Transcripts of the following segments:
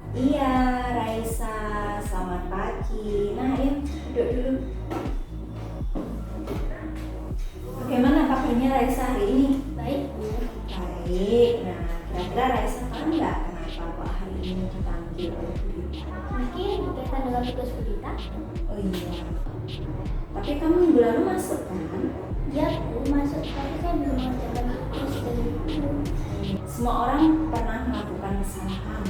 Iya, Raisa, selamat pagi. Nah, ayo duduk dulu. Bagaimana kabarnya Raisa hari ini? Baik, Bu. Baik. Nah, kira-kira Raisa tahu nggak kenapa kok hari ini dipanggil oleh gurita? Mungkin berkaitan dengan tugas berita. Oh iya. Tapi kamu minggu lalu masuk kan? Ya, Bu, masuk, tapi saya belum mengerjakan tugas dari Bu. Semua orang pernah melakukan kesalahan,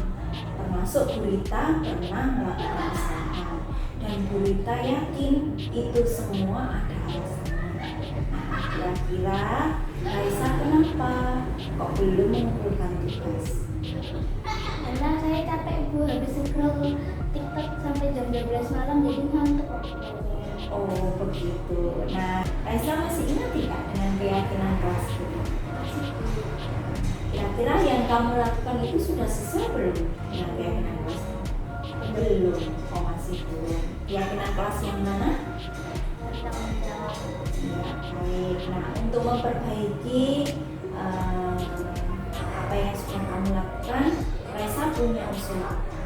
termasuk gurita pernah melakukan kesalahan. Dan gurita yakin itu semua ada alasannya. Nah, kira-kira Raisa kenapa kok belum mengumpulkan tugas? Karena saya capek, Bu, habis scroll TikTok sampai jam 12 malam, jadi ngantuk. Oh begitu. Nah, Raisa masih ingat tidak dengan keyakinan kelas itu? Kira-kira yang kamu lakukan itu sudah sesuai belum dengan keyakinan kelas? Belum. Oh masih belum. Keyakinan kelas yang mana? Tentang menjawab. Ya, baik. Nah, untuk memperbaiki apa yang sudah kamu lakukan, Raisa punya usul apa?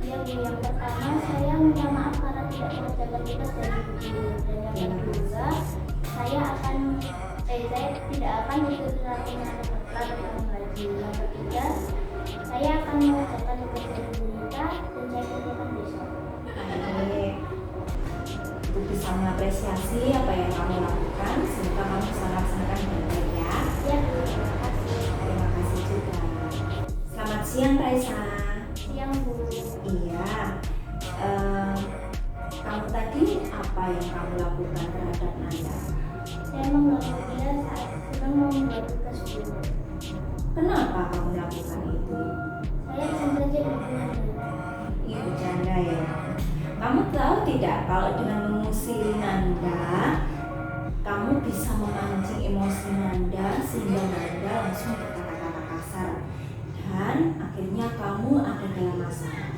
Ya, Bu, yang pertama saya minta maaf karena tidak mengerjakan tugas dari Bu. Dan yang kedua, saya tidak akan mengikuti latihan lagi. Yang ketiga, saya akan mengerjakan tugas dari Bu Nita dan saya kerjakan besok. Baik. Untuk bisa mengapresiasi apa yang kamu lakukan, semoga kamu bisa melaksanakan dengan baik ya. Ya, Bu, terima kasih. Terima kasih juga. Selamat siang Raisa. Siang, Bu. Iya. Kamu tadi apa yang kamu lakukan terhadap Nanda? Saya mengganggu dia saat sedang membuat tugas Bu. Kenapa kamu lakukan itu? Saya iseng saja berguna. Iya bercanda ya. Kamu tahu tidak kalau dengan mengusili Nanda, kamu bisa memancing emosi Nanda sehingga Nanda langsung berkata-kata kasar dan akhirnya kamu ada dalam masalah.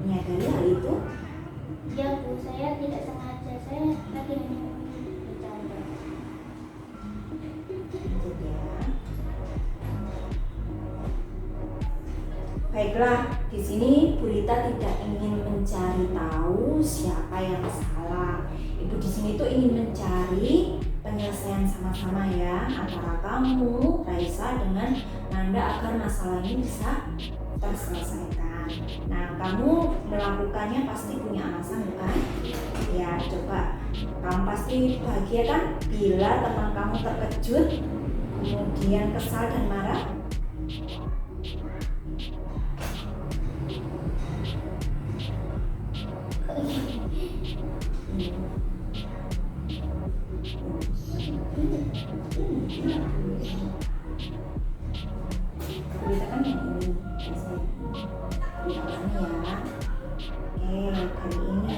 Menyadari hal itu? Ya, Bu, saya tidak sengaja. Saya tadi hanya bercanda. Lanjut ya. Baiklah, di sini Bu Rita tidak ingin mencari tahu siapa yang salah. Ibu di sini tuh ingin mencari penyelesaian sama-sama ya antara kamu, Raisa dengan Nanda agar masalah ini bisa terselesaikan. Nah, kamu melakukannya pasti punya alasan bukan? Ya, coba. Kamu pasti bahagia kan bila teman kamu terkejut, kemudian kesal dan marah? Berita kan yang ini berita ini ya. Kali ini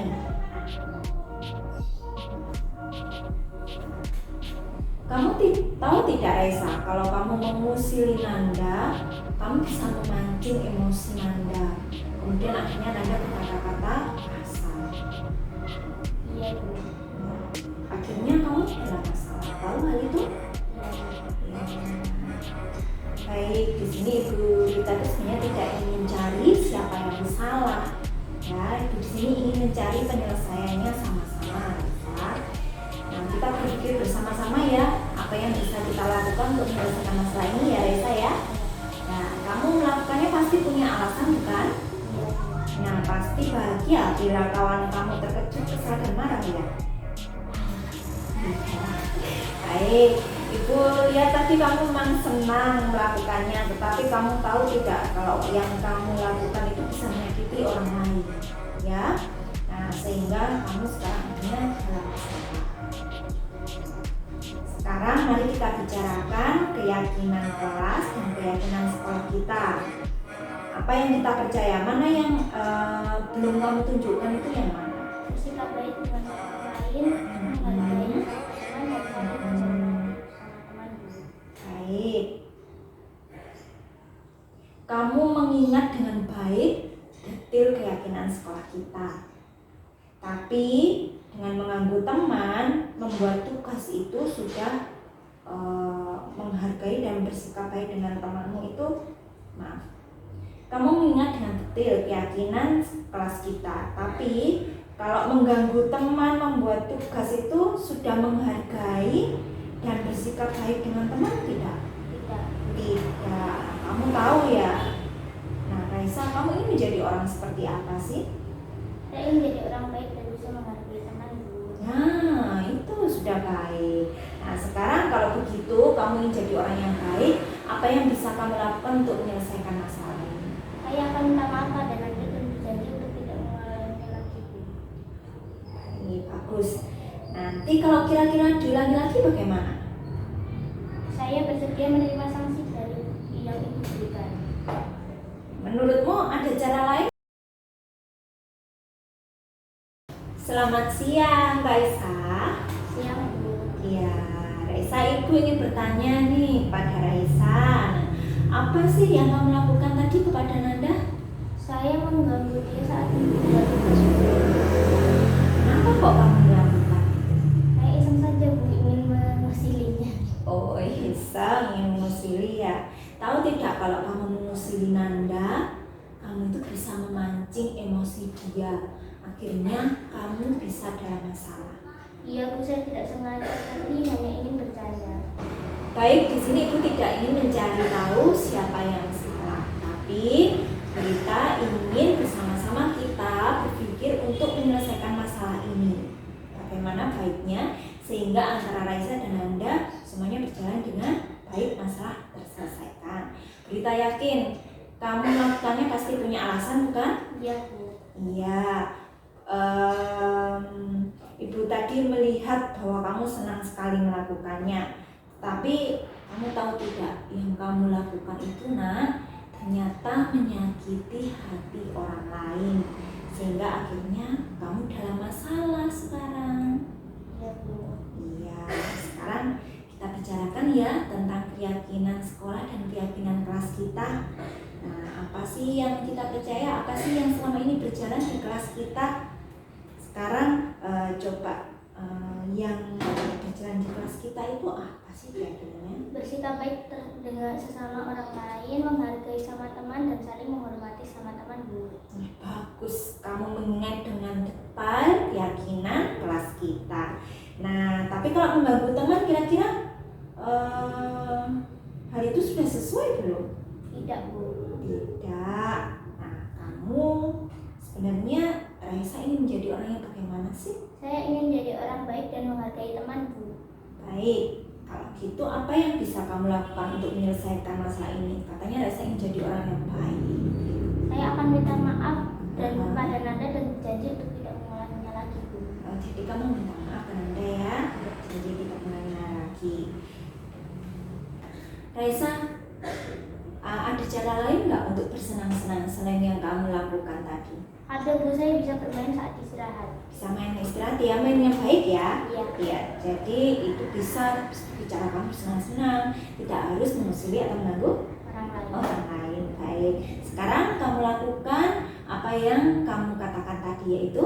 kamu tahu tidak Raisa, kalau kamu mengusili Nanda, kamu bisa memancing emosi Nanda, kemudian akhirnya Nanda berkata-kata kasar. Iya, Bu. Akhirnya kamu ada masalah. Tahu hal itu? Ya. Baik, di sini Ibu Rita itu sebenarnya tidak ingin mencari siapa yang salah. Ya, Ibu di sini ingin mencari penyelesaiannya sama-sama, Raisa. Nah, kita berpikir bersama-sama ya apa yang bisa kita lakukan untuk menyelesaikan masalah ini ya, Raisa ya. Nah, kamu melakukannya pasti punya alasan bukan? Nah, pasti bahagia bila kawan kamu terkejut, kesal dan marah ya. Baik, Ibu lihat tadi kamu memang senang melakukannya, tetapi kamu tahu tidak kalau yang kamu lakukan itu bisa menyakiti orang lain, ya. Nah, sehingga kamu sekarang akhirnya dalam masalah. Sekarang mari kita bicarakan keyakinan kelas dan keyakinan sekolah kita. Apa yang kita percaya, mana yang belum kamu tunjukkan itu yang mana? Bersikap baik dengan orang lain, menghargai teman dan saling menjaga sama teman, Bu. Baik. Kamu mengingat dengan baik detail keyakinan sekolah kita. Tapi dengan mengganggu teman, membuat tugas itu sudah menghargai dan bersikap baik dengan temanmu itu, maaf. kamu mengingat dengan detail keyakinan kelas kita. Tapi kalau mengganggu teman, membuat tugas itu sudah menghargai dan bersikap baik dengan teman tidak? Tidak. Tidak. Kamu tahu ya. Nah, Raisa, kamu ini menjadi orang seperti apa sih? Saya ingin jadi orang baik dan bisa menghargai teman, Bu. Nah, itu sudah baik. Nah, sekarang kalau begitu kamu ingin jadi orang yang baik, apa yang bisa kamu lakukan untuk menyelesaikan masalah ini? Saya akan minta maaf pada Nanda dan berjanji untuk tidak mengulanginya lagi, Bu. Baik, bagus. Nanti kalau kira-kira diulangi lagi bagaimana? Saya bersedia menerima sanksi dari yang Ibu berikan. Menurutmu ada cara lain? Selamat siang, Raisa. Siang, Bu. Ya, Raisa, ibu ingin bertanya nih pada Raisa. Apa sih yang kamu lakukan tadi kepada Nanda? Saya mengganggu dia saat membuat tugas, Bu. Kenapa kok kamu melakukan? Saya iseng saja, Bu, ingin mengusilinya. Oh, iseng ingin mengusili ya. Tahu tidak kalau kamu mengusili Nanda, kamu itu bisa memancing emosi dia. Akhirnya kamu bisa dalam masalah. Iya, Bu, saya tidak sengaja, tapi hanya ingin bercanda. Baik, di sini ibu tidak ingin mencari tahu siapa yang salah, tapi kita ingin bersama-sama kita berpikir untuk menyelesaikan masalah ini. Bagaimana baiknya sehingga antara Raisa dan Nanda semuanya berjalan dengan baik, masalah terselesaikan. Berita yakin kamu melakukannya pasti punya alasan, bukan? Iya, Bu. Iya. Ibu tadi melihat bahwa kamu senang sekali melakukannya. Tapi kamu tahu tidak, yang kamu lakukan itu ternyata menyakiti hati orang lain, sehingga akhirnya kamu dalam masalah sekarang. Iya, Bu. Iya, sekarang kita bicarakan ya tentang keyakinan sekolah dan keyakinan kelas kita. Nah, apa sih yang kita percaya, apa sih yang selama ini berjalan di kelas kita? Sekarang coba yang berjalan di kelas kita itu apa sih keyakinannya? Bersikap baik dengan sesama orang lain, menghargai sama teman, dan saling menghormati sama teman, Bu. Bagus, kamu mengingat dengan detail keyakinan kelas kita. Nah, tapi kalau mengganggu teman, kira-kira hal itu sudah sesuai belum? Tidak, Bu. Tidak. Nah, kamu sebenarnya Raisa ingin menjadi orang yang bagaimana sih? Saya ingin jadi orang baik dan menghargai teman, Bu. Baik, kalau gitu apa yang bisa kamu lakukan untuk menyelesaikan masalah ini? Katanya Raisa ingin jadi orang yang baik. Saya akan minta maaf dan kepada Nanda dan berjanji untuk tidak mengulanginya lagi, Bu. Jadi kamu minta maaf ke Nanda ya, jadi tidak mengulangi lagi. Raisa, ada cara lain nggak untuk bersenang-senang selain yang kamu lakukan tadi? Ada, Bu, saya bisa bermain saat istirahat. Bisa main istirahat ya, main yang baik ya. Iya. Iya, jadi itu bisa bicara kamu bersenang-senang, tidak harus mengusili atau mengganggu Orang lain. orang lain. Baik, sekarang kamu lakukan apa yang kamu katakan tadi, yaitu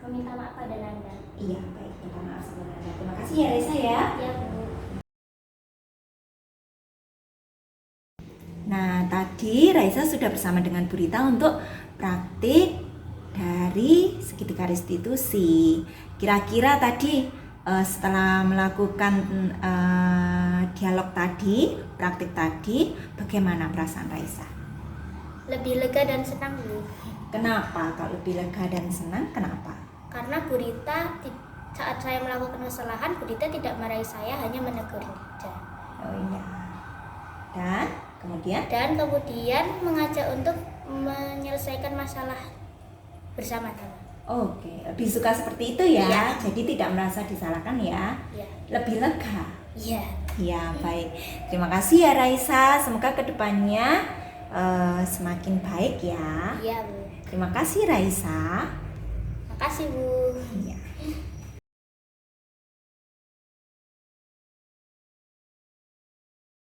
Meminta maaf pada Nanda. iya, baik, minta maaf sama Nanda. Terima kasih ya Raisa ya. Iya, Bu. Nah, tadi Raisa sudah bersama dengan Bu Rita untuk praktik dari segitiga restitusi. Kira-kira tadi setelah melakukan dialog tadi, praktik tadi, bagaimana perasaan Raisa? Lebih lega dan senang, Bu. Kenapa kalau lebih lega dan senang? Kenapa? Karena Bu Rita saat saya melakukan kesalahan, Bu Rita tidak marahi saya, hanya menegur saja. Oh iya. Dan kemudian? Dan kemudian mengajak untuk menyelesaikan masalah bersama-sama. Oke, lebih suka seperti itu ya. Iya. Jadi tidak merasa disalahkan ya. Iya. Lebih lega. Iya. Ya, baik. Terima kasih ya Raisa. Semoga kedepannya semakin baik ya. Iya, Bu. Terima kasih Raisa. Makasih, Bu. Ya.